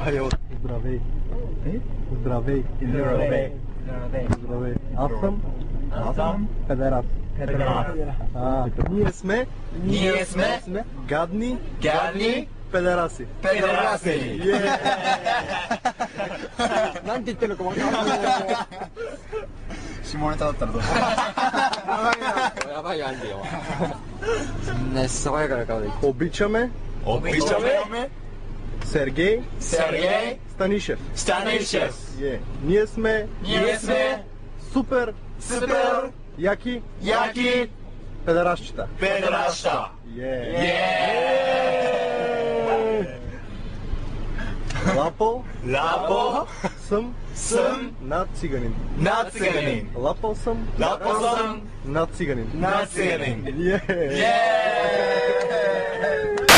Здравей. Здравей. Здравей. Аз съм педерас. Ние сме гадни педераси. Симонета да търдо. Не слагай ръка. Обичаме Сергей Станишев. Ние сме супер яки педерасчета. Лапал съм над циганин. Лапал съм над циганин.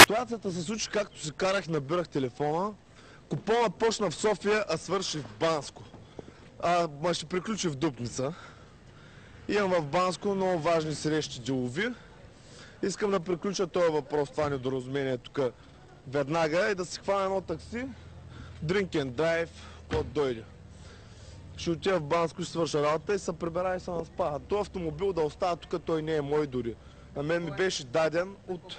Ситуацията се случи както се карах, набирах телефона. Купона почна в София, а свърши в Банско. Ма ще приключи в Дупница. Имам в Банско много важни срещи делови. Искам да приключа този въпрос, това недоразумение тук веднага и да си хвана едно такси. Drink and drive, код дойде. Ще отида в Банско, ще свърша работа и се прибера и се наспа. Този автомобил да остава тук, той не е мой дори. На мен ми беше даден от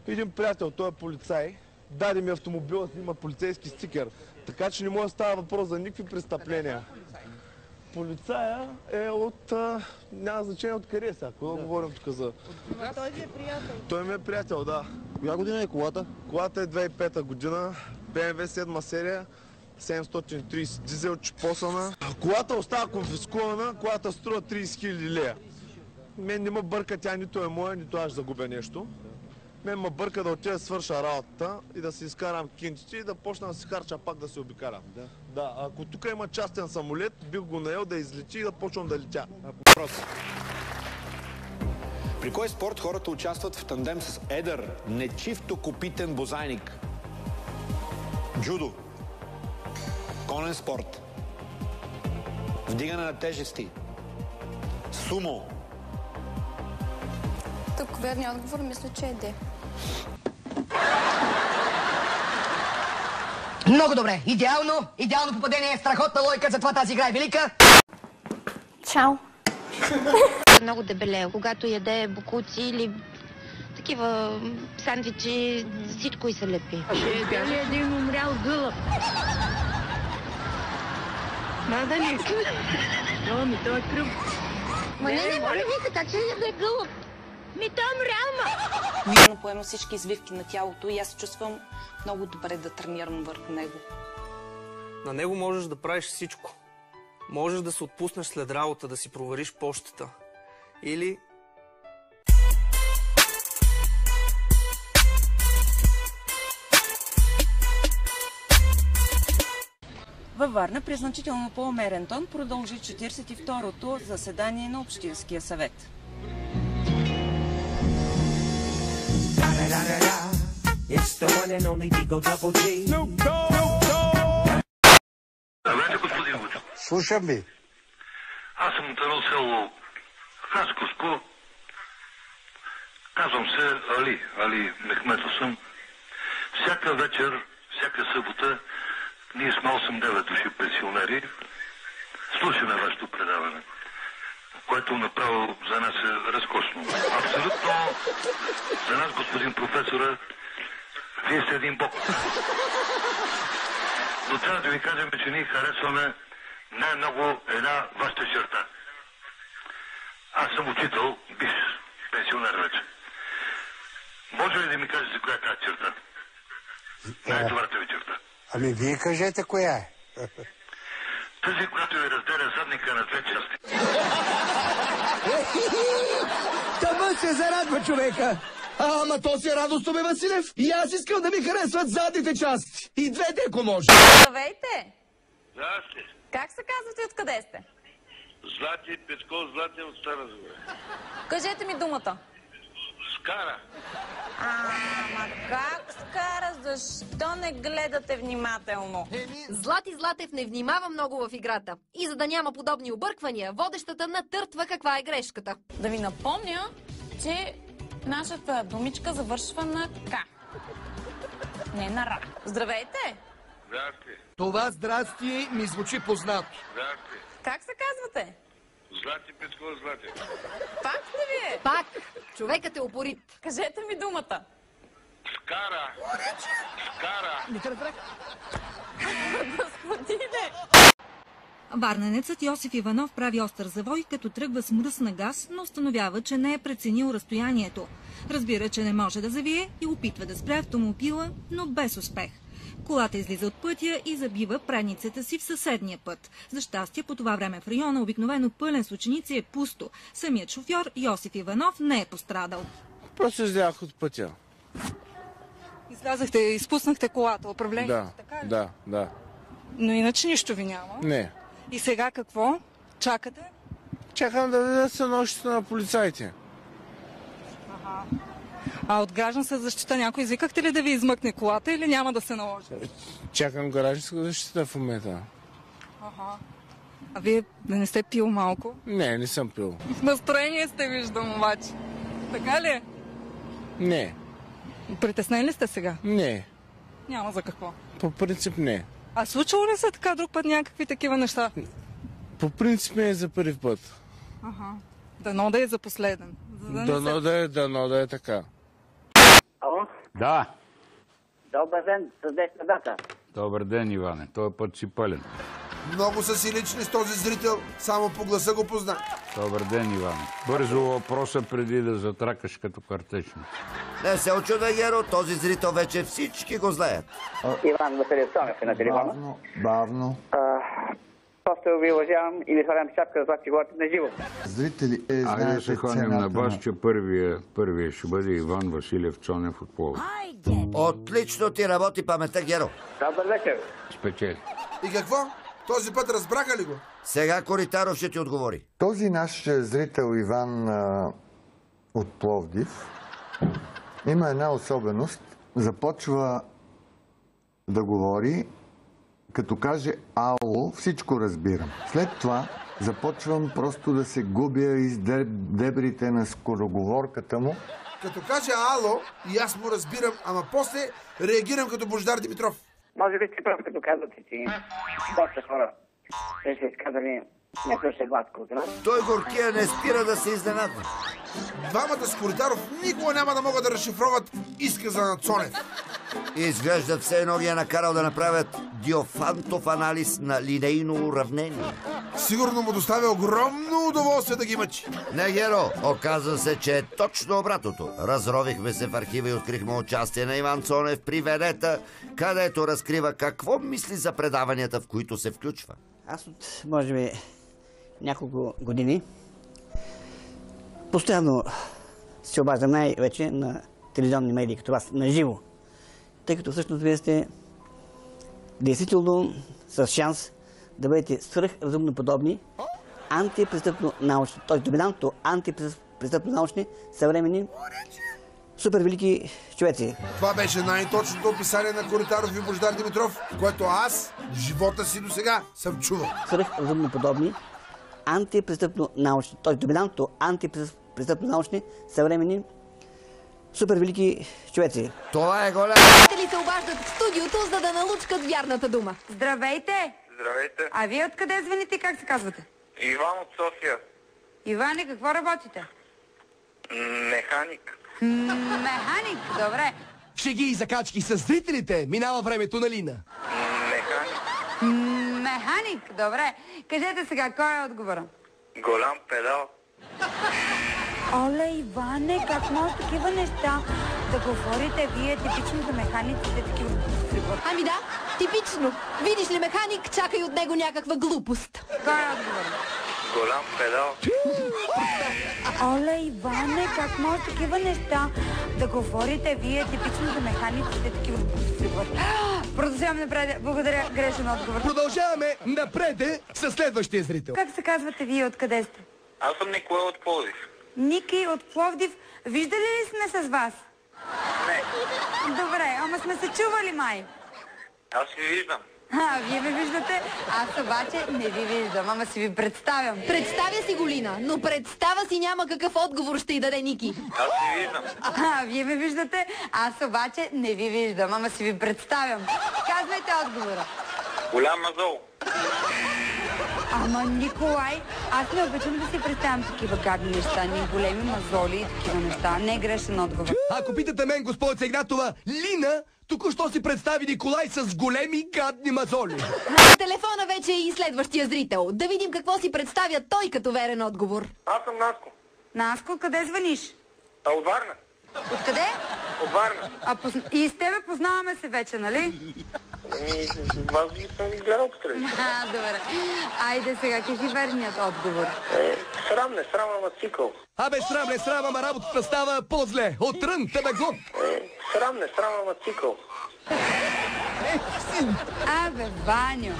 един приятел, той е полицай. Даде ми автомобила, има полицейски стикер. Така че не може да става въпрос за никакви престъпления. Полицая е от... няма значение от къде сега, кога говорим тук за... Той ви е приятел. Той ми е приятел, да. Коя година е колата? Колата е 2005 година, BMW 7 серия, 730 дизел, чипосана. Колата остава конфискувана, колата струва 30 000 лея. Мен не ме бърка, тя нито е моя, нито аз загубя нещо. Мен ме бърка да отида да свърша работата и да си изкарам кинтите и да почна да си харча пак да се обикарам. Да, ако тук има частен самолет, бих го наел да излети и да почвам да летя. При кой спорт хората участват в тандем с едър, нечисто копитен бозайник? Джудо. Конен спорт. Вдигане на тежести. Сумо. Тук верният отговор мисля, че е Д. Много добре. Идеално попадение, страхотна лойка, затова тази игра е велика. Чао. Много дебеле. Когато яде бокуци или такива сандвичи, всичко и се лепи. Ще е един умрял гълъб. Да не. Ми той е кръв. Ма не, моля ви, така че да е гълъб. Ми той е мрял, Вино поема всички извивки на тялото и аз се чувствам много добре да тренирам върху него. На него можеш да правиш всичко. Можеш да се отпуснеш след работа, да си провериш пощата. Или... Във Варна при значително по-умерен тон продължи 42-то заседание на Общинския съвет. Здравейте, господин Вучо. Слушам ви. Аз съм от едно село Хасковско. Казвам се Али Мехметов съм. Всяка вечер, всяка събота, ние сме 8-9 души пенсионери. Слушаме вашето предаване, което направо за нас е разкошно. Абсолютно за нас, господин професора, вие сте един бог. Но трябва да ви кажем, че ние харесваме най-много една вашата черта. Аз съм учител, бивш пенсионер вече. Може ли да ми кажете коя е тази черта? Най-добрата ви черта. Ами вие кажете коя е. Тази, която ви разделя задника на две части. Тъмън се зарадва човека. Ама то си радостно бе, Василев. И аз искам да ми харесват задните части. И двете, ако може. Здравейте! Здрасти. Как се казвате и откъде сте? Злати Петков, Злати от Стара Загора. Кажете ми думата. Скара. Ама как скара? Защо не гледате внимателно? Злати Златев не внимава много в играта. И за да няма подобни обърквания, водещата натъртва каква е грешката. Да ви напомня, че нашата думичка завършва на К. Не на Р. Здравейте! Здрасти. Това здрасти ми звучи познато. Здрасти. Как се казвате? Злати Петкова, Злати. Пак сте вие? Пак! Човекът е упорит. Кажете ми думата. Скара. Скара. Не те разбрах. Господине! Варненецът Йосиф Иванов прави остър завой, като тръгва с мръсна газ, но установява, че не е преценил разстоянието. Разбира, че не може да завие и опитва да спре автомобила, но без успех. Колата излиза от пътя и забива предницата си в съседния път. За щастие, по това време в района, обикновено пълен с ученици, е пусто. Самият шофьор Йосиф Иванов не е пострадал. Просто излязах от пътя. Излязахте и изпуснахте колата, управлението, Да, така ли? да. Но иначе нищо ви няма. Не. И сега какво? Чакате? Чакам да дадат становището на полицаите. Ага. А от гражданска защита някой извикахте ли да ви измъкне колата или няма да се наложи? Чакам гражданска защита в момента. Ага. А вие да не сте пил малко? Не съм пил. В настроение сте, виждам обаче. Така ли? Не. Притеснени ли сте сега? Не. Няма за какво. По принцип не. А случвало ли се така друг път някакви такива неща? По принцип не е за първи път. Ага. Дано да е за последен. Дано да е така. Ало? Да. Добър ден, с днешна дата. Добър ден, Иване. Този път си пълен. Много са си лични с този зрител, само по гласа го позна. Добър ден, Иване. Бързо въпроса преди да затракаш като картечник. Не се очудвай, Геро, този зрител вече всички го знаят. Иван Василев Цонев е на телефона. Бавно. Просто ви уважавам и ви свалям шапка за това, че говорите на живо. Зрители, Айде да се хванем на бас, че първия ще бъде Иван Василев Цонев от Пловдив. Отлично ти работи паметта, Геро. Добър вечер. Спечели. И какво? Този път разбраха ли го? Сега Коритаров ще ти отговори. Този наш зрител Иван от Пловдив има една особеност. Започва да говори, като каже ало, всичко разбирам. След това започвам просто да се губя из дебрите на скороговорката му. Като каже ало, и аз му разбирам, ама после реагирам като Божидар Димитров. Може би сте прав, като казвате, че доста хора те се изказали някой ще гладко от нас. Той горкия не спира да се изненадва. Двамата с Коритаров никога няма да могат да разшифроват изказа на Цонев. Изглеждат все едно ги е накарал да направят диофантов анализ на линейно уравнение. Сигурно му доставя огромно удоволствие да ги мъчи. Не, Геро, оказва се, че е точно обратното. Разровихме се в архива и открихме участие на Иван Цонев при Венета, където разкрива какво мисли за предаванията, в които се включва. Аз от, може би, няколко години постоянно се обаждам най-вече на телевизионни медии, като вас, на живо. Тъй като всъщност вие сте действително с шанс да бъдете свръхразумно подобни, антипрестъпно научни, т.е. доминантно антипрестъпно научни, съвременни, супер велики човеци. Това беше най-точното описание на Коритаров и Божидар Димитров, което аз в живота си досега съм чувал. Свръхразумно подобни, антипрестъпно научни, т.е. доминантно антипрестъпно научни, съвременни, супер велики човеци. Това е голям. Зрители се обаждат в студиото, за да налучкат вярната дума. Здравейте! Здравейте. А вие откъде звъните и как се казвате? Иван от София. Иване, какво работите? Механик. Механик, добре. Шеги и закачки с зрителите. Минава времето на Лина. Механик. Механик, добре. Кажете сега, кой е отговора? Голям педал. Оле, Иване, как може такива неща да говорите вие типично за механиците, такива прибор? Ами да, типично. Видиш ли механик, чакай от него някаква глупост. Кой е отговора? Голям педал. Оле, Иване, как може такива неща да говорите вие типично за механиците, такива прибор? Продължаваме напред. Благодаря, грешен отговор. Продължаваме напред с следващия зрител. Как се казвате вие, откъде сте? Аз съм Николай от Пловдив. Ники от Пловдив. Виждали ли сме с вас? Не. Добре, ама сме се чували май. Аз ви виждам. Вие ме виждате, аз обаче не ви виждам, ама си ви представям. Представя си го, Лина, но представа си няма какъв отговор ще й даде Ники. Аз си виждам. Вие ме виждате, аз обаче не ви виждам, ама си ви представям. Казвайте отговора. Голям мазол. Ама, Николай, аз не обичам да си представям такива гадни неща, ни големи мазоли и такива неща. Не е грешен отговор. Ако питате мен, госпожица Игнатова, Лина току-що си представи Николай с големи гадни мазоли. На телефона вече е и следващия зрител. Да видим какво си представя той като верен отговор. Аз съм Наско. Наско, къде звъниш? От Варна. Откъде? От Варна. И с тебе познаваме се вече, нали? Аз ги съм ги гледал потреби. Добре. Айде сега, какви верният отговор? Срам, ама цикъл. Абе, срам, ама работата става по-зле. Отрън, тебе глуп. Срам, ама цикъл. Абе, Ваню.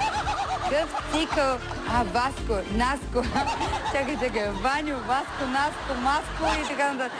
Къв цикъл. Васко, Наско. Чакай, Ваню, Васко, Наско, Маско и така нататък.